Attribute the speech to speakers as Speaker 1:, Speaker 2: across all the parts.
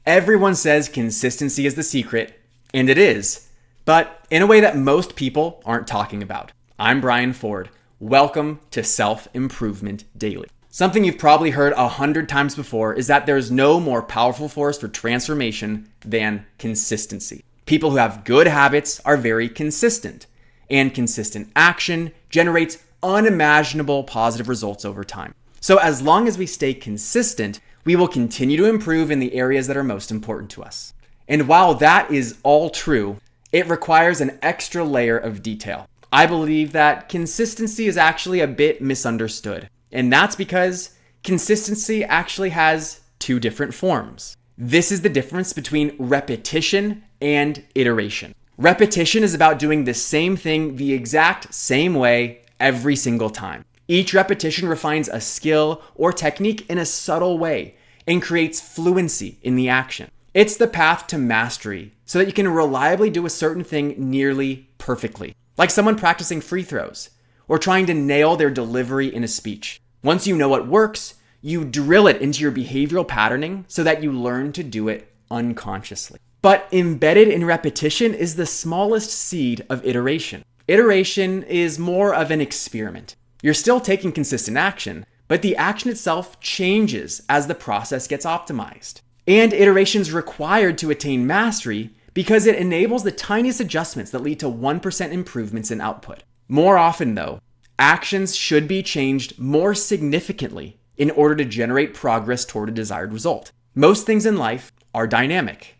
Speaker 1: Everyone says consistency is the secret, and it is, but in a way that most people aren't talking about. I'm Brian Ford. Welcome to Self-Improvement Daily. Something you've probably heard 100 times before is that there's no more powerful force for transformation than consistency. People who have good habits are very consistent, and consistent action generates unimaginable positive results over time. So as long as we stay consistent, we will continue to improve in the areas that are most important to us. And while that is all true, it requires an extra layer of detail. I believe that consistency is actually a bit misunderstood. And that's because consistency actually has two different forms. This is the difference between repetition and iteration. Repetition is about doing the same thing the exact same way every single time. Each repetition refines a skill or technique in a subtle way and creates fluency in the action. It's the path to mastery so that you can reliably do a certain thing nearly perfectly, like someone practicing free throws or trying to nail their delivery in a speech. Once you know what works, you drill it into your behavioral patterning so that you learn to do it unconsciously. But embedded in repetition is the smallest seed of iteration. Iteration is more of an experiment. You're still taking consistent action, but the action itself changes as the process gets optimized. And iteration is required to attain mastery because it enables the tiniest adjustments that lead to 1% improvements in output. More often though, actions should be changed more significantly in order to generate progress toward a desired result. Most things in life are dynamic.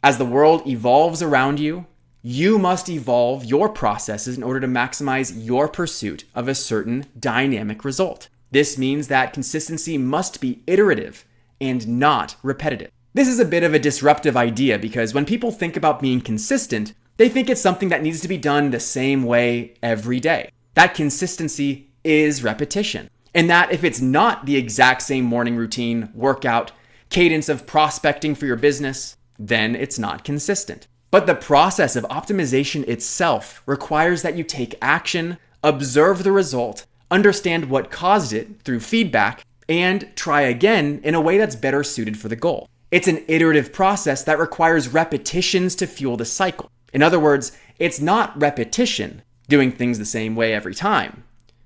Speaker 1: As the world evolves around you, you must evolve your processes in order to maximize your pursuit of a certain dynamic result. This means that consistency must be iterative and not repetitive. This is a bit of a disruptive idea because when people think about being consistent, they think it's something that needs to be done the same way every day. That consistency is repetition. And that if it's not the exact same morning routine, workout, cadence of prospecting for your business, then it's not consistent. But the process of optimization itself requires that you take action, observe the result, understand what caused it through feedback, and try again in a way that's better suited for the goal. It's an iterative process that requires repetitions to fuel the cycle. In other words, it's not repetition, doing things the same way every time,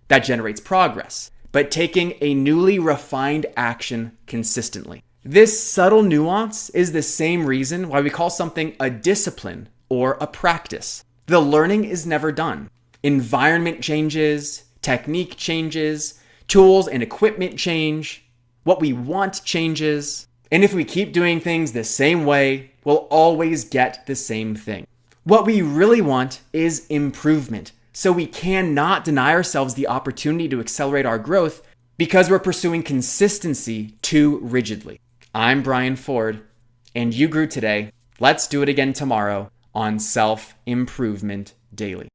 Speaker 1: that generates progress, but taking a newly refined action consistently. This subtle nuance is the same reason why we call something a discipline or a practice. The learning is never done. Environment changes, technique changes, tools and equipment change, what we want changes, and if we keep doing things the same way, we'll always get the same thing. What we really want is improvement, so we cannot deny ourselves the opportunity to accelerate our growth because we're pursuing consistency too rigidly. I'm Brian Ford, and you grew today. Let's do it again tomorrow on Self-Improvement Daily.